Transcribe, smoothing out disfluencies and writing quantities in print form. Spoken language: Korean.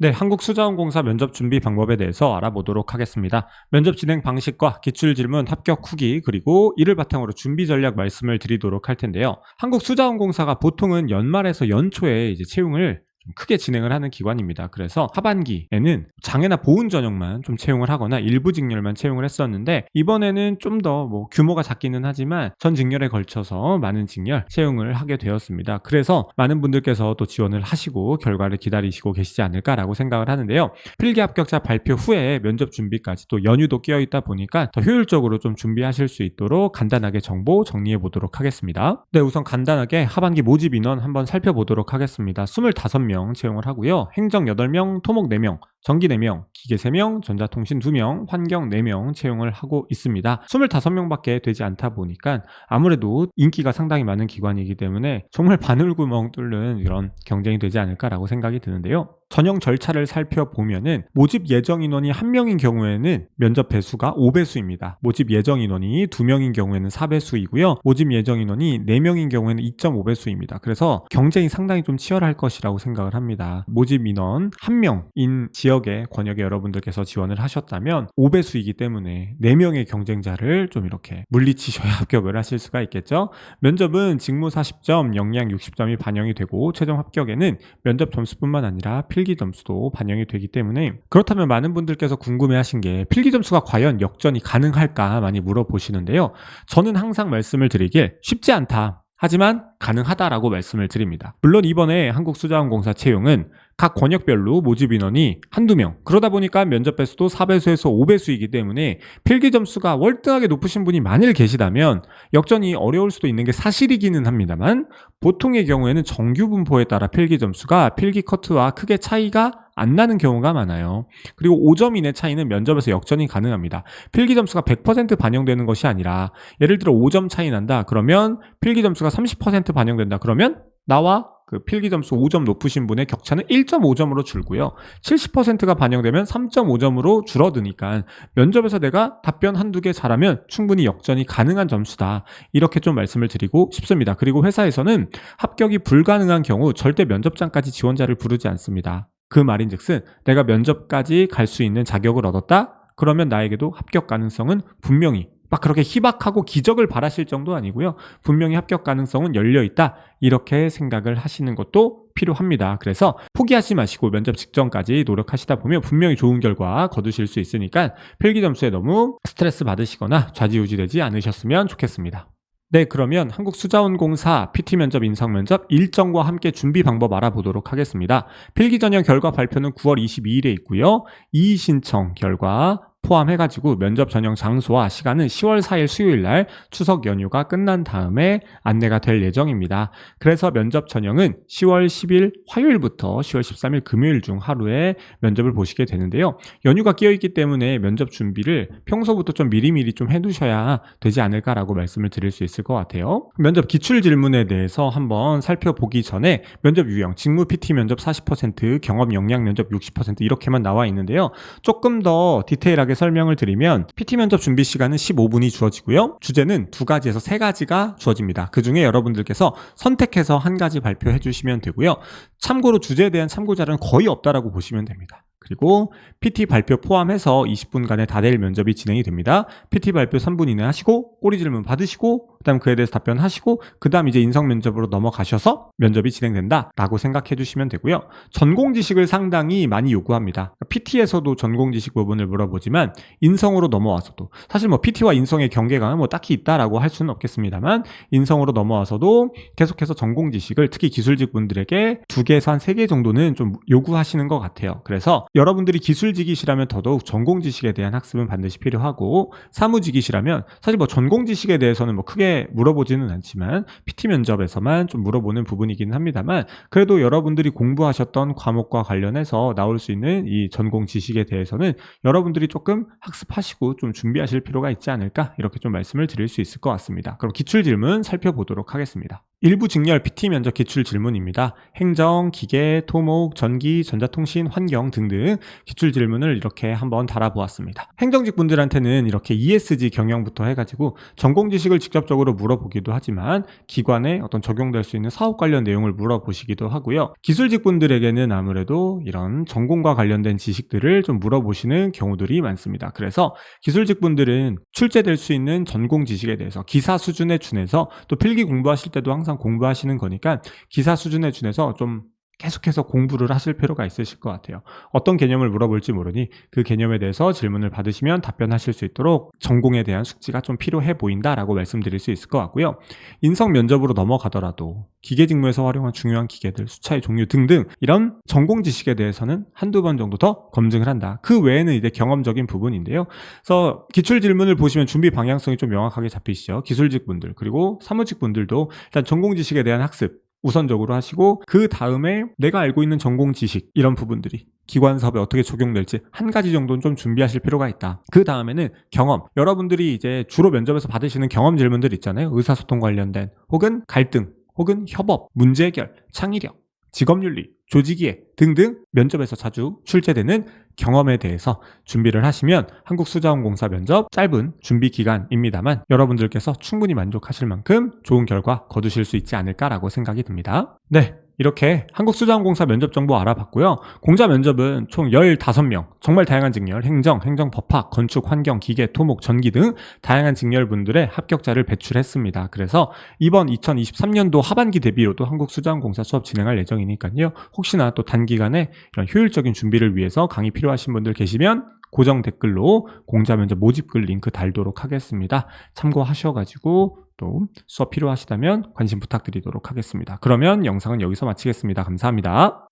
네, 한국수자원공사 면접 준비 방법에 대해서 알아보도록 하겠습니다. 면접 진행 방식과 기출 질문, 합격 후기, 그리고 이를 바탕으로 준비 전략 말씀을 드리도록 할 텐데요. 한국수자원공사가 보통은 연말에서 연초에 이제 채용을 좀 크게 진행을 하는 기관입니다. 그래서 하반기에는 장애나 보훈 전형만 좀 채용을 하거나 일부 직렬만 채용을 했었는데, 이번에는 좀 더 규모가 작기는 하지만 전 직렬에 걸쳐서 많은 직렬 채용을 하게 되었습니다. 그래서 많은 분들께서 또 지원을 하시고 결과를 기다리시고 계시지 않을까라고 생각을 하는데요. 필기 합격자 발표 후에 면접 준비까지 또 연휴도 끼어 있다 보니까 더 효율적으로 좀 준비하실 수 있도록 간단하게 정보 정리해 보도록 하겠습니다. 네, 우선 간단하게 하반기 모집 인원 한번 살펴보도록 하겠습니다. 25명 채용을 하고요. 행정 8명, 토목 4명, 전기 4명, 기계 3명, 전자통신 2명, 환경 4명 채용을 하고 있습니다. 25명밖에 되지 않다 보니까 아무래도 인기가 상당히 많은 기관이기 때문에 정말 바늘구멍 뚫는 이런 경쟁이 되지 않을까라고 생각이 드는데요. 전형 절차를 살펴보면은 모집 예정 인원이 1명인 경우에는 면접 배수가 5배수입니다. 모집 예정 인원이 2명인 경우에는 4배수이고요. 모집 예정 인원이 4명인 경우에는 2.5배수입니다. 그래서 경쟁이 상당히 좀 치열할 것이라고 생각을 합니다. 모집 인원 1명인 지역의 권역에 여러분들께서 지원을 하셨다면 5배수이기 때문에 4명의 경쟁자를 좀 이렇게 물리치셔야 합격을 하실 수가 있겠죠. 면접은 직무 40점, 역량 60점이 반영이 되고 최종 합격에는 면접 점수뿐만 아니라 필기 점수도 반영이 되기 때문에, 그렇다면 많은 분들께서 궁금해하신 게 필기 점수가 과연 역전이 가능할까 많이 물어보시는데요. 저는 항상 말씀을 드리길 쉽지 않다, 하지만 가능하다라고 말씀을 드립니다. 물론 이번에 한국수자원공사 채용은 각 권역별로 모집 인원이 한두 명, 그러다 보니까 면접 배수도 4배수에서 5배수이기 때문에 필기 점수가 월등하게 높으신 분이 만일 계시다면 역전이 어려울 수도 있는 게 사실이기는 합니다만, 보통의 경우에는 정규 분포에 따라 필기 점수가 필기 커트와 크게 차이가 안 나는 경우가 많아요. 그리고 5점 이내 차이는 면접에서 역전이 가능합니다. 필기 점수가 100% 반영되는 것이 아니라, 예를 들어 5점 차이 난다 그러면 필기 점수가 30% 반영된다 그러면 나와 그 필기 점수 5점 높으신 분의 격차는 1.5점으로 줄고요. 70%가 반영되면 3.5점으로 줄어드니까 면접에서 내가 답변 한두 개 잘하면 충분히 역전이 가능한 점수다, 이렇게 좀 말씀을 드리고 싶습니다. 그리고 회사에서는 합격이 불가능한 경우 절대 면접장까지 지원자를 부르지 않습니다. 그 말인즉슨 내가 면접까지 갈 수 있는 자격을 얻었다? 그러면 나에게도 합격 가능성은 분명히, 막 그렇게 희박하고 기적을 바라실 정도 아니고요. 분명히 합격 가능성은 열려있다, 이렇게 생각을 하시는 것도 필요합니다. 그래서 포기하지 마시고 면접 직전까지 노력하시다 보면 분명히 좋은 결과 거두실 수 있으니까 필기 점수에 너무 스트레스 받으시거나 좌지우지되지 않으셨으면 좋겠습니다. 네, 그러면 한국수자원공사 PT면접, 인성면접 일정과 함께 준비 방법 알아보도록 하겠습니다. 필기 전형 결과 발표는 9월 22일에 있고요. 이의 신청 결과 포함해가지고 면접 전형 장소와 시간은 10월 4일 수요일 날 추석 연휴가 끝난 다음에 안내가 될 예정입니다. 그래서 면접 전형은 10월 10일 화요일부터 10월 13일 금요일 중 하루에 면접을 보시게 되는데요. 연휴가 끼어있기 때문에 면접 준비를 평소부터 좀 미리미리 좀 해두셔야 되지 않을까라고 말씀을 드릴 수 있을 것 같아요. 면접 기출 질문에 대해서 한번 살펴보기 전에 면접 유형, 직무 PT 면접 40%, 경험 역량 면접 60% 이렇게만 나와 있는데요. 조금 더 디테일하게 설명을 드리면 PT 면접 준비 시간은 15분이 주어지고요. 주제는 2가지에서 3가지가 주어집니다. 그 중에 여러분들께서 선택해서 한 가지 발표해 주시면 되고요. 참고로 주제에 대한 참고자료는 거의 없다라고 보시면 됩니다. 그리고 PT 발표 포함해서 20분간의 다대일 면접이 진행이 됩니다. PT 발표 3분 이내 하시고 꼬리 질문 받으시고 그다음 그에 대해서 답변하시고 그다음 이제 인성 면접으로 넘어가셔서 면접이 진행된다라고 생각해 주시면 되고요. 전공 지식을 상당히 많이 요구합니다. PT에서도 전공 지식 부분을 물어보지만 인성으로 넘어와서도, 사실 PT와 인성의 경계가 딱히 있다라고 할 수는 없겠습니다만, 인성으로 넘어와서도 계속해서 전공 지식을 특히 기술직 분들에게 2개에서 한 3개 정도는 좀 요구하시는 것 같아요. 그래서 여러분들이 기술직이시라면 더더욱 전공 지식에 대한 학습은 반드시 필요하고, 사무직이시라면 사실 전공 지식에 대해서는 크게 물어보지는 않지만 PT 면접에서만 좀 물어보는 부분이긴 합니다만, 그래도 여러분들이 공부하셨던 과목과 관련해서 나올 수 있는 이 전공 지식에 대해서는 여러분들이 조금 학습하시고 좀 준비하실 필요가 있지 않을까, 이렇게 좀 말씀을 드릴 수 있을 것 같습니다. 그럼 기출 질문 살펴보도록 하겠습니다. 일부 직렬 PT 면접 기출 질문입니다. 행정, 기계, 토목, 전기, 전자통신, 환경 등등 기출 질문을 이렇게 한번 달아보았습니다. 행정직 분들한테는 이렇게 ESG 경영부터 해가지고 전공 지식을 직접적으로 물어보기도 하지만 기관에 어떤 적용될 수 있는 사업 관련 내용을 물어보시기도 하고요. 기술직 분들에게는 아무래도 이런 전공과 관련된 지식들을 좀 물어보시는 경우들이 많습니다. 그래서 기술직 분들은 출제될 수 있는 전공 지식에 대해서 기사 수준에 준해서 또 필기 공부하실 때도 항상 공부하시는 거니까 기사 수준에 준해서 좀 계속해서 공부를 하실 필요가 있으실 것 같아요. 어떤 개념을 물어볼지 모르니 그 개념에 대해서 질문을 받으시면 답변하실 수 있도록 전공에 대한 숙지가 좀 필요해 보인다라고 말씀드릴 수 있을 것 같고요. 인성 면접으로 넘어가더라도 기계 직무에서 활용한 중요한 기계들, 수차의 종류 등등 이런 전공 지식에 대해서는 한두 번 정도 더 검증을 한다. 그 외에는 이제 경험적인 부분인데요. 그래서 기출 질문을 보시면 준비 방향성이 좀 명확하게 잡히시죠. 기술직 분들 그리고 사무직 분들도 일단 전공 지식에 대한 학습 우선적으로 하시고 그 다음에 내가 알고 있는 전공 지식 이런 부분들이 기관 사업에 어떻게 적용될지 한 가지 정도는 좀 준비하실 필요가 있다. 그 다음에는 경험. 여러분들이 이제 주로 면접에서 받으시는 경험 질문들 있잖아요. 의사소통 관련된 혹은 갈등 혹은 협업, 문제 해결, 창의력, 직업윤리, 조직이해 등등 면접에서 자주 출제되는 경험에 대해서 준비를 하시면 한국수자원공사 면접 짧은 준비 기간입니다만 여러분들께서 충분히 만족하실 만큼 좋은 결과 거두실 수 있지 않을까라고 생각이 듭니다. 네. 이렇게 한국수자원공사 면접 정보 알아봤고요. 공자 면접은 총 15명, 정말 다양한 직렬, 행정, 행정법학, 건축, 환경, 기계, 토목, 전기 등 다양한 직렬분들의 합격자를 배출했습니다. 그래서 이번 2023년도 하반기 대비로도 한국수자원공사 수업 진행할 예정이니까요. 혹시나 또 단기간에 이런 효율적인 준비를 위해서 강의 필요하신 분들 계시면 고정 댓글로 공자 면접 모집글 링크 달도록 하겠습니다. 참고하셔가지고 또 수업 필요하시다면 관심 부탁드리도록 하겠습니다. 그러면 영상은 여기서 마치겠습니다. 감사합니다.